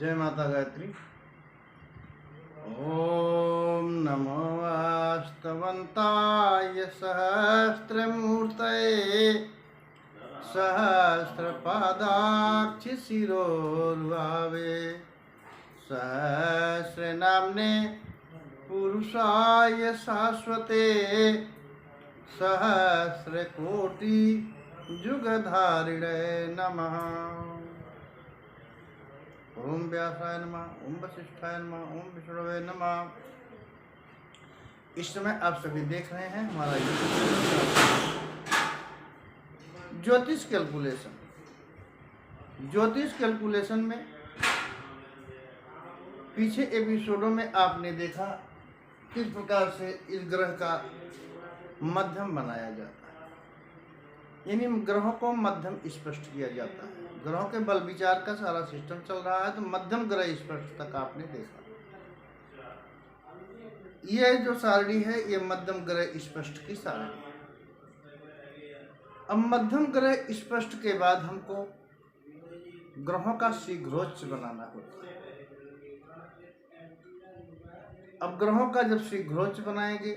जय माता गायत्री। ओम नमो वास्तवंताय सहस्त्रमूर्तये सहस्रपादाक्षि शिरोर्भावे सहस्रनाम्ने पुरुषाय शाश्वते सहस्रकोटि जुगधारिणे नमः। ओम व्यासाय नमः, ओम वशिष्ठाय नमः, ओम विष्णुवे नमः। इस समय आप सभी देख रहे हैं हमारा ज्योतिष कैलकुलेशन। ज्योतिष कैलकुलेशन में पीछे एपिसोडों में आपने देखा किस प्रकार से इस ग्रह का मध्यम बनाया जाता है, यानी ग्रहों को मध्यम स्पष्ट किया जाता है। ग्रहों के बल विचार का सारा सिस्टम चल रहा है, तो मध्यम ग्रह स्पष्ट तक आपने देखा। ये जो सारणी है ये मध्यम ग्रह स्पष्ट की सारणी। अब मध्यम ग्रह स्पष्ट के बाद हमको ग्रहों का शीघ्रोच्च बनाना होता है। अब ग्रहों का जब शीघ्रोच्च बनाएंगे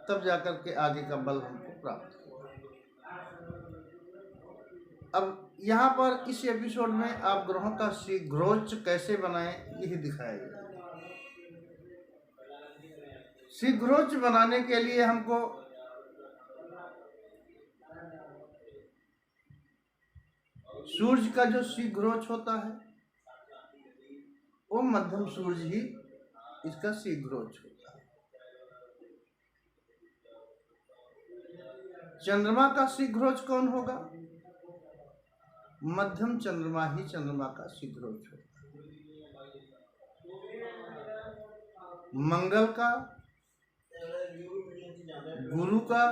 तब जाकर के आगे का बल हमको प्राप्त होगा। अब यहाँ पर इस एपिसोड में आप ग्रहों का शीघ्रोच्च कैसे बनाएं यही दिखाया गया। शीघ्रोच्च बनाने के लिए हमको सूर्य का जो शीघ्रोच्च होता है वो मध्यम सूर्य ही इसका शीघ्रोच्च होता है। चंद्रमा का शीघ्रोच्च कौन होगा? मध्यम चंद्रमा ही चंद्रमा का शीघ्रोच्च होता है। मंगल का, गुरु का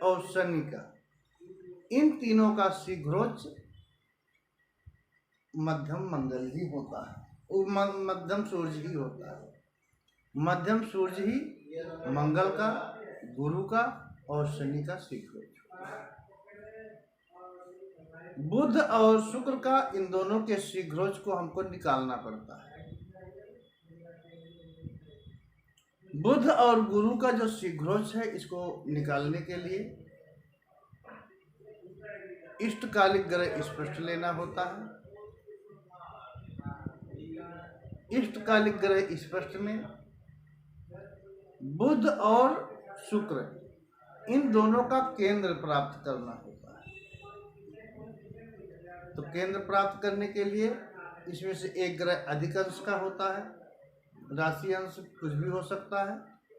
और शनि का, इन तीनों का शीघ्रोच्च मध्यम मंगल ही होता है, मध्यम सूर्य ही होता है। मध्यम सूर्य ही मंगल का, गुरु का और शनि का शीघ्रोच्च होता है। बुध और शुक्र का, इन दोनों के शीघ्रोच्च को हमको निकालना पड़ता है। बुध और गुरु का जो शीघ्रोच्च है इसको निकालने के लिए इष्टकालिक ग्रह स्पष्ट लेना होता है। इष्टकालिक ग्रह स्पष्ट में बुध और शुक्र इन दोनों का केंद्र प्राप्त करना होता है। तो केंद्र प्राप्त करने के लिए इसमें से एक ग्रह अधिक अंश का होता है, राशि अंश कुछ भी हो सकता है,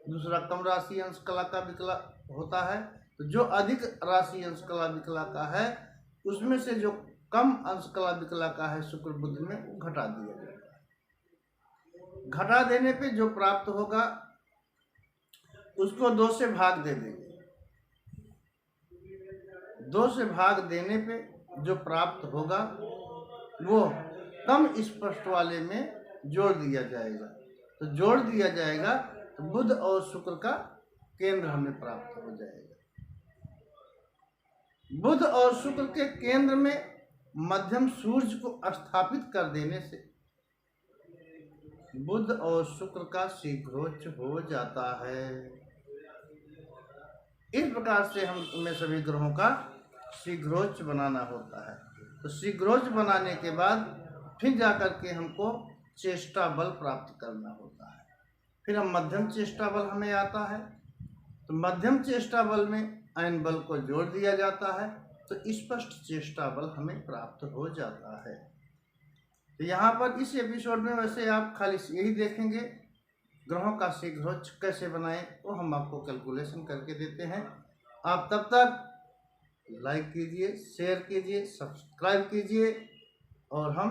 दूसरा कम राशि अंश कला का विकला होता है। तो जो अधिक राशि अंश कला विकला का है उसमें से जो कम अंश कला विकला का है शुक्र बुध में वो घटा दिया जाता है। घटा देने पे जो प्राप्त होगा उसको 2 से भाग दे देंगे। 2 से भाग देने पे जो प्राप्त होगा वो कम स्पष्ट वाले में जोड़ दिया जाएगा। तो जोड़ दिया जाएगा तो बुध और शुक्र का केंद्र हमें प्राप्त हो जाएगा। बुध और शुक्र के केंद्र में मध्यम सूर्य को स्थापित कर देने से बुध और शुक्र का शीघ्रोच्च हो जाता है। इस प्रकार से हमें सभी ग्रहों का शीघ्रोच्च बनाना होता है। तो शीघ्रोच्च बनाने के बाद फिर जाकर के हमको चेष्टा बल प्राप्त करना होता है। फिर हम मध्यम चेष्टा बल हमें आता है। तो मध्यम चेष्टा बल में अयन बल को जोड़ दिया जाता है तो स्पष्ट चेष्टा बल हमें प्राप्त हो जाता है। तो यहाँ पर इस एपिसोड में वैसे आप खाली यही देखेंगे ग्रहों का शीघ्रोच्च कैसे बनाएं, वो हम आपको कैलकुलेशन करके देते हैं। आप तब तक लाइक कीजिए, शेयर कीजिए, सब्सक्राइब कीजिए और हम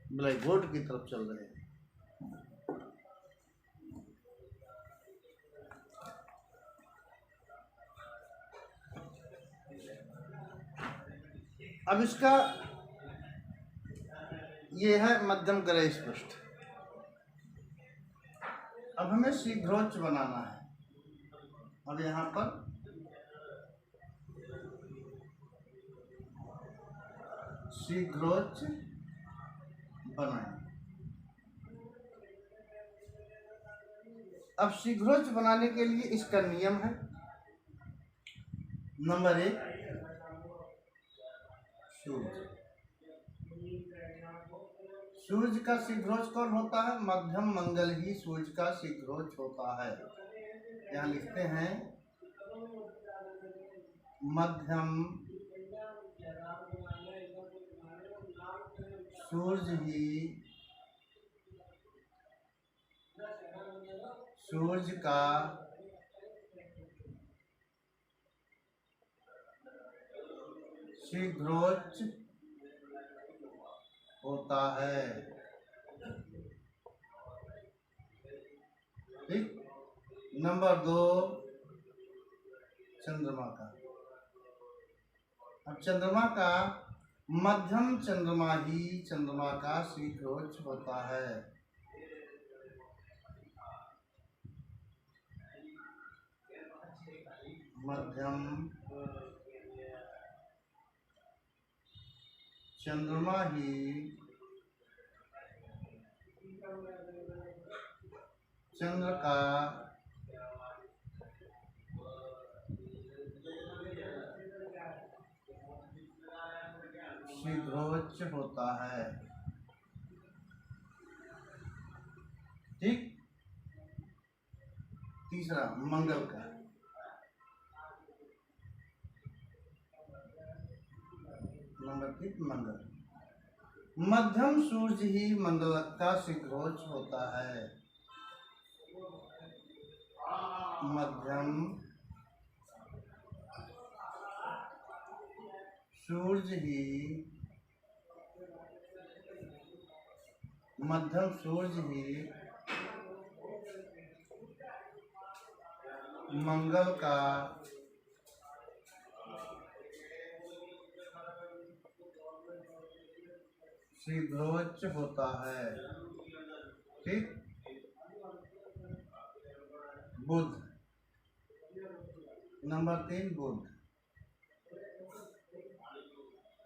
ब्लैक बोर्ड की तरफ चल रहे हैं। अब इसका ये है मध्यम ग्रह स्पष्ट। अब हमें शीघ्रोच्च बनाना है। अब यहाँ पर शीघ्रोच्च बनाएं। अब शीघ्रोच्च बनाने के लिए इसका नियम है। नंबर 1, सूर्य। सूर्य का शीघ्रोच्च कौन होता है? मध्यम मंगल ही सूर्य का शीघ्रोच्च होता है। यहाँ लिखते हैं मध्यम सूर्य ही सूर्य का शीघ्रोच्च होता है। ठीक। नंबर 2, चंद्रमा का। अब चंद्रमा का मध्यम चंद्रमा ही चंद्रमा का शीघ्रोच्च होता है। मध्यम चंद्रमा ही चंद्र का शीघ्रोच्च होता है। ठीक। तीसरा, मंगल का। नंबर 3, मंगल। मध्यम सूर्य ही मंगल का शीघ्रोच्च होता है। मध्यम सूर्य ही मंगल का शीघ्रोच्च होता है। ठीक। बुध। नंबर 3, बुध।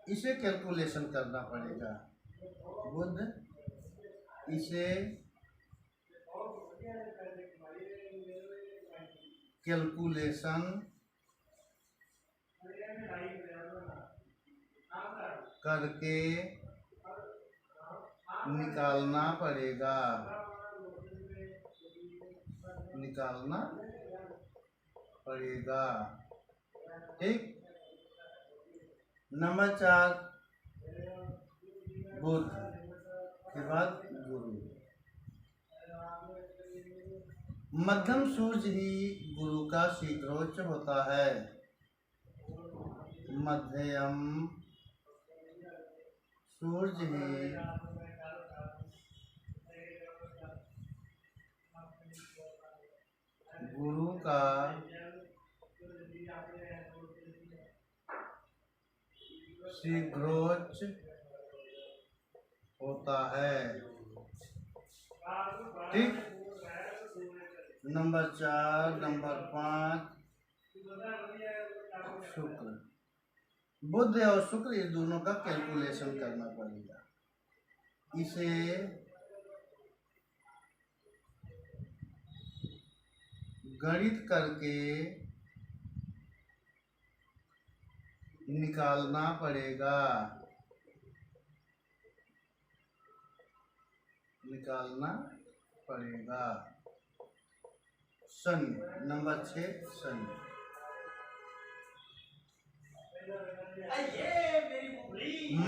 इसे कैलकुलेशन करना पड़ेगा। बुध, इसे कैलकुलेशन करके निकालना पड़ेगा। ठीक। नंबर 4, बुध के बाद गुरु। मध्यम सूर्य ही गुरु का शीघ्रोच्च होता है। मध्यम सूर्य ही गुरु का शीघ्रोच्च होता है। ठीक। नंबर 4, नंबर 5, शुक्र। बुध और शुक्र, ये दोनों का कैलकुलेशन करना पड़ेगा। इसे गणित करके निकालना पड़ेगा। शनि। नंबर 6, शनि।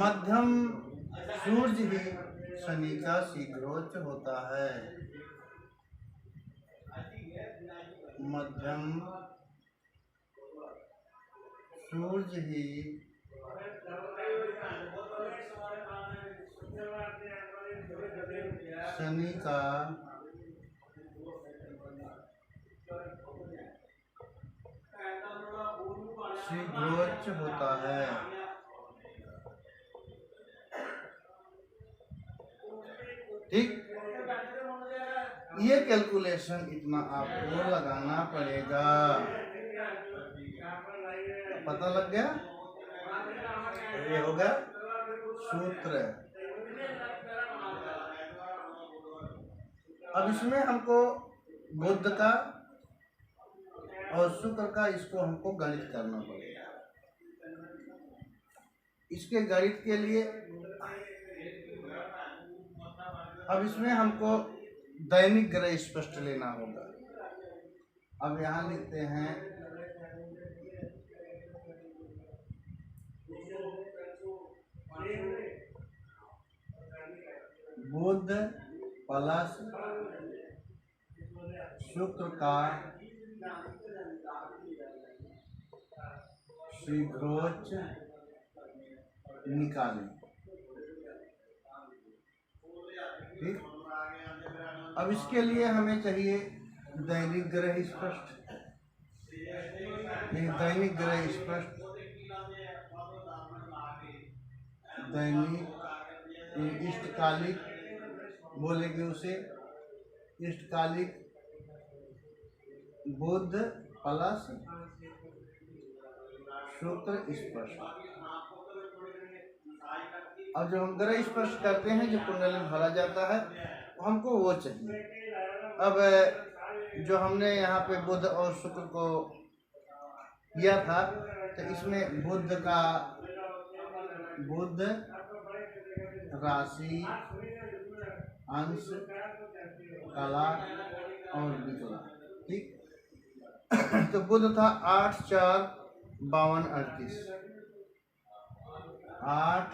मध्यम सूर्य ही शनि का शीघ्रोच्च होता है। मध्यम सूर्य ही शनि का शीघ्रोच्च होता है। ठीक। ये कैलकुलेशन इतना आपको लगाना पड़ेगा। पता लग गया? ये हो गया सूत्र। अब इसमें हमको बुध का और शुक्र का, इसको हमको गणित करना पड़ेगा। इसके गणित के लिए अब इसमें हमको दैनिक ग्रह स्पष्ट लेना होगा। अब यहाँ लिखते हैं बुध प्लस शुक्र का शीघ्रोच्च निकालें। ठीक, अब इसके लिए हमें चाहिए दैनिक ग्रह स्पष्ट। दैनिक ग्रह स्पष्ट, दैनिक इष्टकालिक बोलेंगे उसे, इष्टकालिक बुध प्लस शुक्र स्पष्ट। अब जब हम ग्रह स्पष्ट करते हैं, जो कुंडली में भरा जाता है, हमको वो चाहिए। अब जो हमने यहाँ पे बुध और शुक्र को किया था, तो इसमें बुध राशि, अंश, कला और विकला। ठीक, तो बुध था 8 4 52 38, 8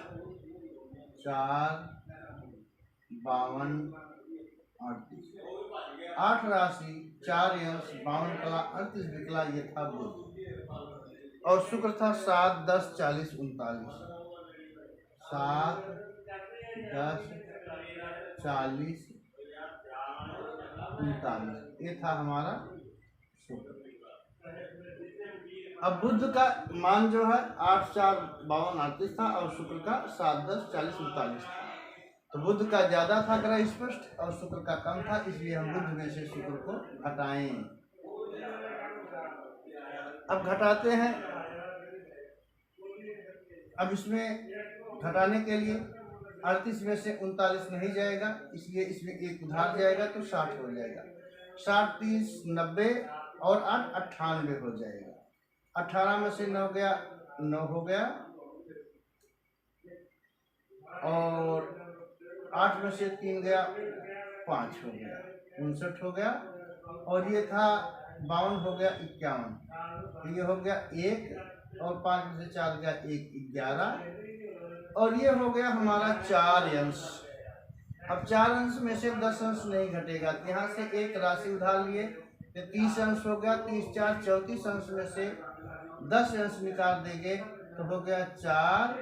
4 52 38, 8 राशि, 4 अंश, 52 कला, 38 विकला, ये था बुध। और शुक्र था 7 10 40 39, 7 10 40 39, ये था हमारा शुक्र। अब बुध का मान जो है 8 4 52 38 था और शुक्र का 7 10 40 39 था। तो बुध का ज्यादा था ग्रह स्पष्ट और शुक्र का कम था, इसलिए हम बुध में से शुक्र को घटाएं। अब घटाते हैं। अब इसमें घटाने के लिए 38 में से 39 नहीं जाएगा, इसलिए इसमें एक उधार जाएगा तो 60 हो जाएगा। 60 30 90 और 8 98 हो जाएगा। 18 में से 9 गया, 9 हो गया, और 8 में से 3 गया, 5 हो गया, 59 हो गया। और ये था 52 हो गया, 51, ये हो गया 1, और 5 में से 4 गया 1, 11, और ये हो गया हमारा 4 अंश। अब 4 अंश में से 10 अंश नहीं घटेगा, यहाँ से एक राशि उधार लिए तो 30 अंश हो गया, 30 4 34 अंश में से 10 अंश निकाल देंगे तो हो गया 4,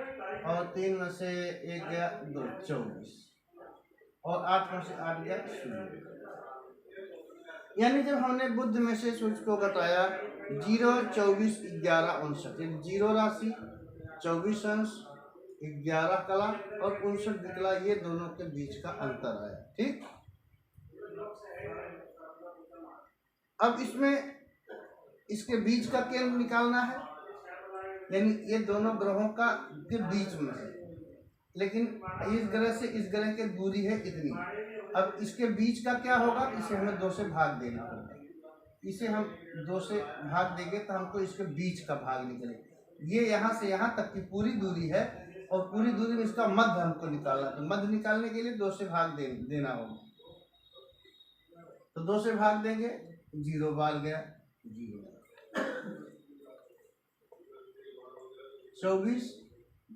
और 3 में से 1 गया 2, 24, और 8 में से 8 गया 0। यानी जब हमने बुध में से सूर्य को घटाया 0 24 11 59, 0 राशि 24 अंश 11 कला और 59 विकला, ये दोनों के बीच का अंतर आया। ठीक, अब इसमें इसके बीच का केंद्र निकालना है, यानी ये दोनों ग्रहों का के बीच में है, लेकिन इस ग्रह से इस ग्रह की दूरी है इतनी। अब इसके बीच का क्या होगा, इसे हमें 2 से भाग देना होगा। इसे हम 2 से भाग देंगे तो हमको इसके बीच का भाग निकलेगा। ये यहाँ से यहाँ तक की पूरी दूरी है, और पूरी दूरी में इसका मध्य हमको निकालना, तो मध्य निकालने के लिए 2 से भाग देना होगा। तो 2 से भाग देंगे, 0 बार गया 0, 24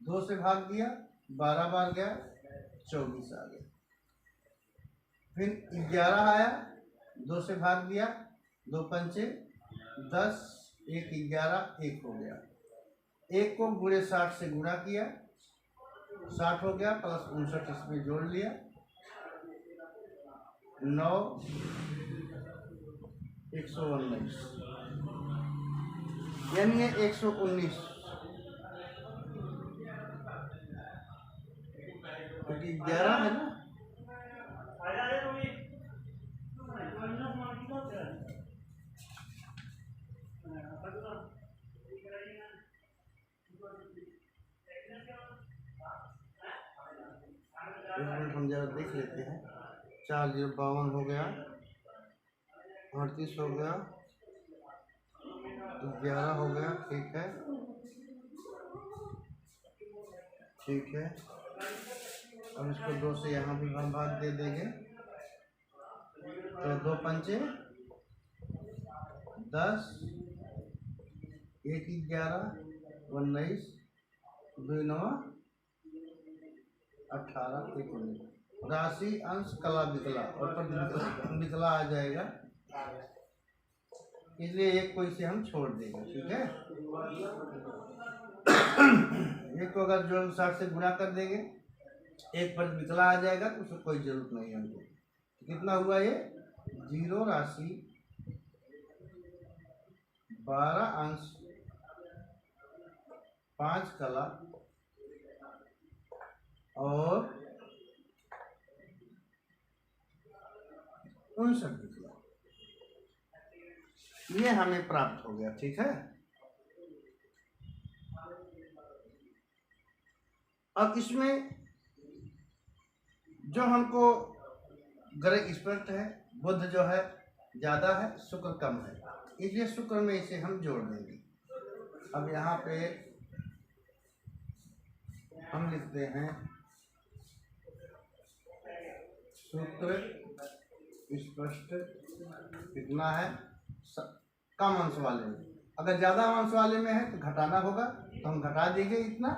2 से भाग दिया 12 बार गया 24 आ गया। फिर 11 आया, 2 से भाग दिया, 2 पंचे 10, 1 11, 1 हो गया। 1 को गुणे 60 से गुणा किया, 60 हो गया, प्लस 59 इसमें जोड़ लिया, 9 119, यानी ये 119, क्योंकि 11 है ना। एक मिनट हम जरा देख लेते हैं। 4 0 52 हो गया, 38 हो गया, 11 हो गया, ठीक है, ठीक है। अब इसको 2 से यहाँ भी हम भाग दे देंगे, तो 2 पंचे 10, 1 11, 19, 2 9 18, 1 19। राशि अंश कला विकला और पर विकला आ जाएगा, इसलिए एक को इसे हम छोड़ देंगे, ठीक है। एक को अगर जो 60 से गुणा कर देंगे, एक पर विकला आ जाएगा, तो उसको कोई जरूरत नहीं है हमको। कितना हुआ ये? 0 राशि 12 अंश 5 कला और 59 विकला, ये हमें प्राप्त हो गया, ठीक है। अब इसमें जो हमको ग्रह स्पष्ट है, बुध जो है ज्यादा है, शुक्र कम है, इसलिए शुक्र में इसे हम जोड़ देंगे। अब यहाँ पे हम लिखते हैं शुक्र स्पष्ट कितना है? कम अंश वाले में। अगर ज्यादा अंश वाले में है तो घटाना होगा, तो हम घटा देंगे इतना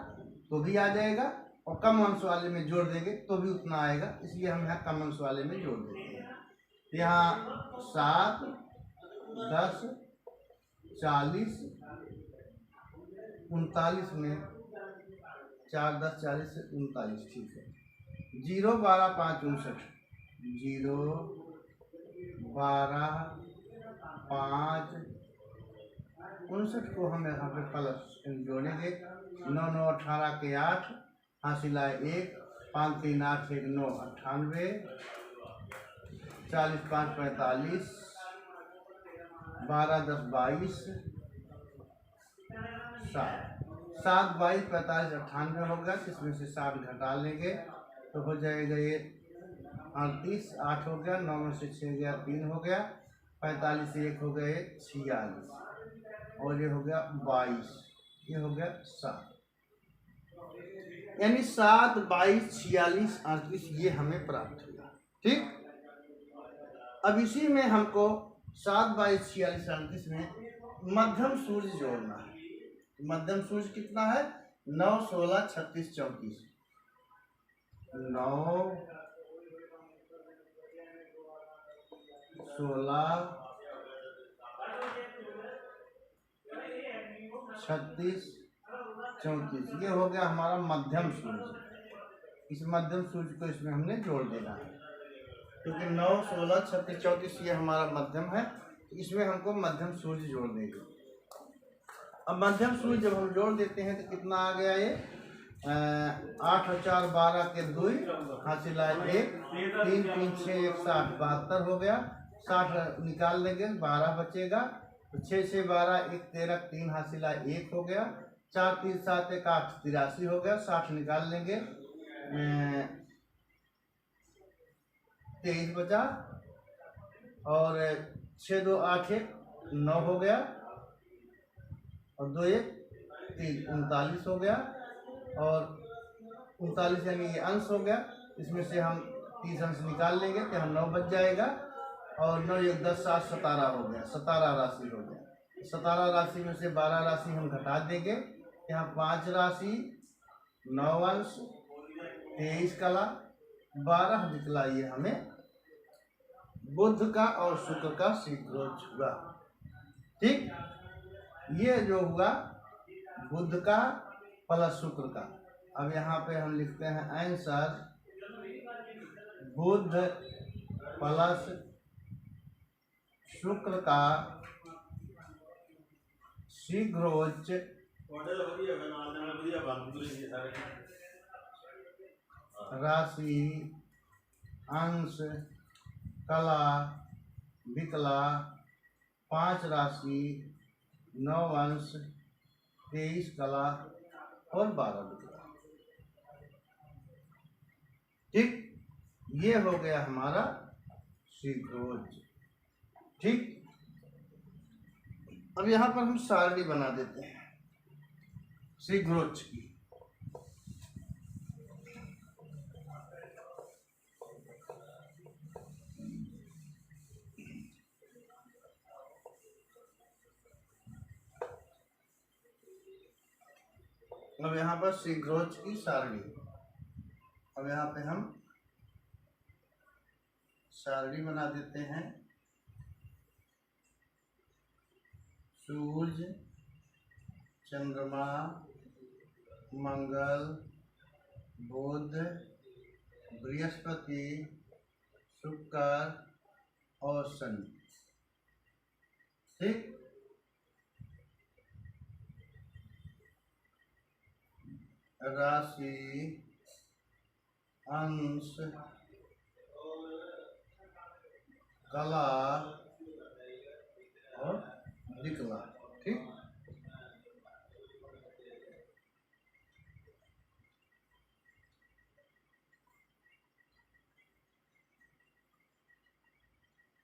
तो भी आ जाएगा, और कम अंश वाले में जोड़ देंगे तो भी उतना आएगा, इसलिए हम यहाँ कम अंश वाले में जोड़ देते हैं। यहाँ 7, 10, 40, 39 में 4, 10, 40 से 39, ठीक है। 0, 12, 5, 59, 0, 12, 5, 59 को हम यहाँ पे प्लस जोड़ेंगे। 9, 9, 18 के 8, हासिल आए 1, 5, 3, 8, 1, 9, 98, 40, 5, 45, 12, 10, 22, 7, 7, 22, 45, 98 होगा, इसमें से 7 घटा लेंगे तो हो जाएगा ये 38, 8 हो गया, 9 में से 6 गया, 3 हो गया, 45 से 1 हो गए 46, और ये हो गया 22, ये हो गया 7, यानी 7, 22, 46, 38 ये हमें प्राप्त हुआ, ठीक। अब इसी में हमको 7, 22, 46, 38 में मध्यम सूर्य जोड़ना है। मध्यम सूर्य कितना है? 9, 16, 36, 34, 9, 16, 36, 34, ये हो गया हमारा मध्यम सूर्य। इस मध्यम सूर्य को इसमें हमने जोड़ देना है, क्योंकि 9, 16, 36, 34 ये हमारा मध्यम है, तो इसमें हमको मध्यम सूर्य जोड़ देंगे। अब मध्यम सूर्य जब हम जोड़ देते हैं तो कितना आ गया ये? 8 और 4, 12 के 2, हासिल आए 1, 3, 3, 6, 1, 60, 72 हो गया। 60 निकाल लेंगे, 12 बचेगा, तो 6 से 12, 1, 13, 3 हासिल आए 1 हो गया, 4, 3, 7, 1, 8, 83 हो गया। 60 निकाल लेंगे, 23 बचा, और 6, 2, 8, 1, 9 हो गया, और 2, 1, 3, 39 हो गया, और 39 यानी ये अंश हो गया, इसमें से हम 30 अंश निकाल लेंगे तो हम 9 बच जाएगा, और 9, 1, 10, 7, 17 हो गया, 17 राशि हो गया। 17 राशि में से 12 राशि हम घटा देंगे, यहाँ 5 राशि, 9 अंश, 23 कला, 12 विकला, ये हमें बुध का और शुक्र का शीघ्रोच हुआ, ठीक। ये जो हुआ बुध का प्लस शुक्र का। अब यहाँ पे हम लिखते हैं आंसर बुध प्लस शुक्र का शीघ्रोच राशि अंश कला विकला 5 राशि 9 अंश 23 कला और 12 विकला, ठीक। ये हो गया हमारा शीघ्रोच। ठीक। अब यहाँ पर हम सारणी बना देते हैं शीघ्रोच्च की। अब यहाँ पर शीघ्रोच्च की सारणी। अब यहाँ पे हम सारणी बना देते हैं। सूर्य, चंद्रमा, मंगल, बुध, बृहस्पति, शुक्र और शनि। ठीक। राशि, अंश, कला और विकला। ठीक।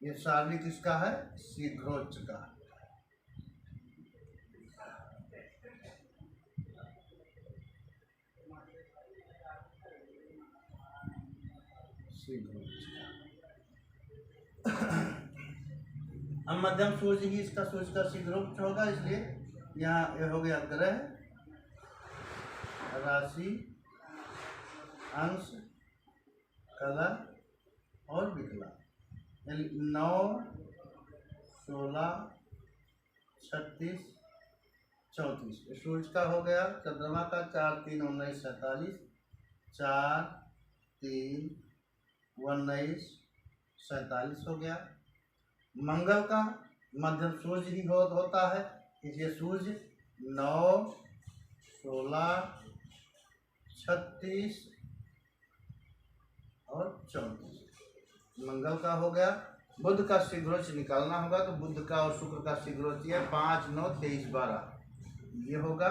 ये सारणी किसका है? शीघ्रोच्च का। अब मध्यम सूर्य ही इसका सूर्य का शीघ्रोच्च होगा, इसलिए यहाँ ये हो गया ग्रह, राशि, अंश, कला और विकला। 9, 16, 36, 34 सूर्य का हो गया। चंद्रमा का 4, 3, 19, 47, 4, 3, 19, 47 हो गया। मंगल का मध्यम सूर्य ही होता है, इसलिए सूर्य 9, 16, 36 और 34 मंगल का हो गया। बुध का शीघ्रोच्च निकालना होगा, तो बुध का और शुक्र का शीघ्रोच्च है 5, 9, 23, 12 ये होगा।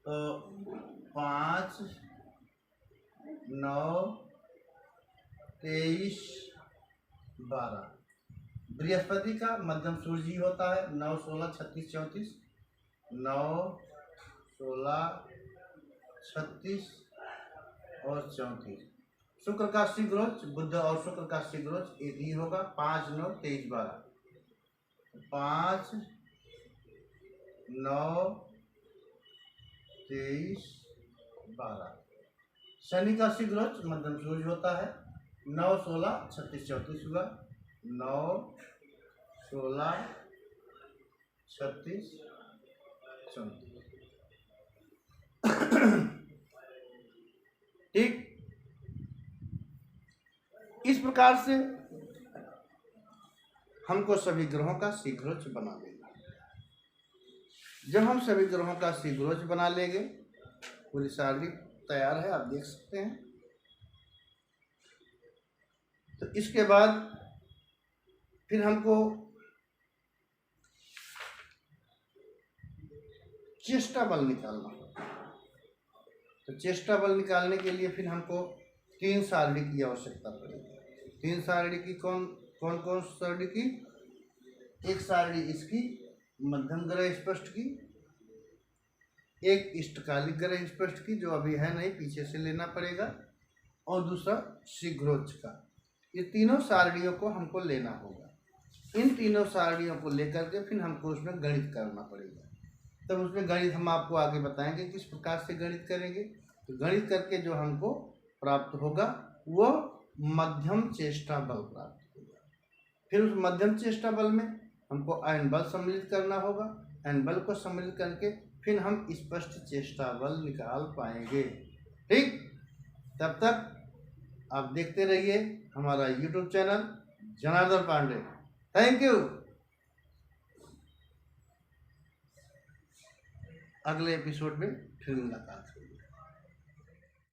तो 5, 9, 23, 12। बृहस्पति का मध्यम सूर्य ही होता है 9, 16, 36, 34 9, 16, 36 और 34। शुक्र का शीघ्रोच्च, बुध और शुक्र का शीघ्रोच्च एक ही होगा 5, 9, 23, 12। 5, 9, 23, 12। शनि का शीघ्रोच्च मध्यम सूर्य होता है 9, 16, 36, 34 हुआ। 9, 16, 36, 34। ठीक। इस प्रकार से हमको सभी ग्रहों का शीघ्रोच्च बना लेना। जब हम सभी ग्रहों का शीघ्रोच्च बना लेंगे, पूरी सारणी तैयार है, आप देख सकते हैं। तो इसके बाद फिर हमको चेष्टा बल निकालना होगा। तो चेष्टा बल निकालने के लिए फिर हमको 3 सारणी की आवश्यकता पड़ेगी। 3 सारणी की कौन कौन सारणी की? एक सारणी इसकी मध्यम ग्रह स्पष्ट की, एक इष्टकालिक ग्रह स्पष्ट की जो अभी है नहीं, पीछे से लेना पड़ेगा, और दूसरा शीघ्रोच्च का। ये तीनों सारणियों को हमको लेना होगा। इन तीनों सारणियों को लेकर के फिर हमको उसमें गणित करना पड़ेगा। तब उसमें गणित हम आपको आगे बताएंगे किस प्रकार से गणित करेंगे। तो गणित करके जो हमको प्राप्त होगा वो मध्यम चेष्टा बल प्राप्त होगा। फिर उस मध्यम चेष्टा बल में हमको आयन बल सम्मिलित करना होगा। आयन बल को सम्मिलित करके फिर हम स्पष्ट चेष्टा बल निकाल पाएंगे। ठीक। तब तक आप देखते रहिए हमारा YouTube channel Janardan Pandey. Thank you. अगले एपिसोड में फिर मुलाकात।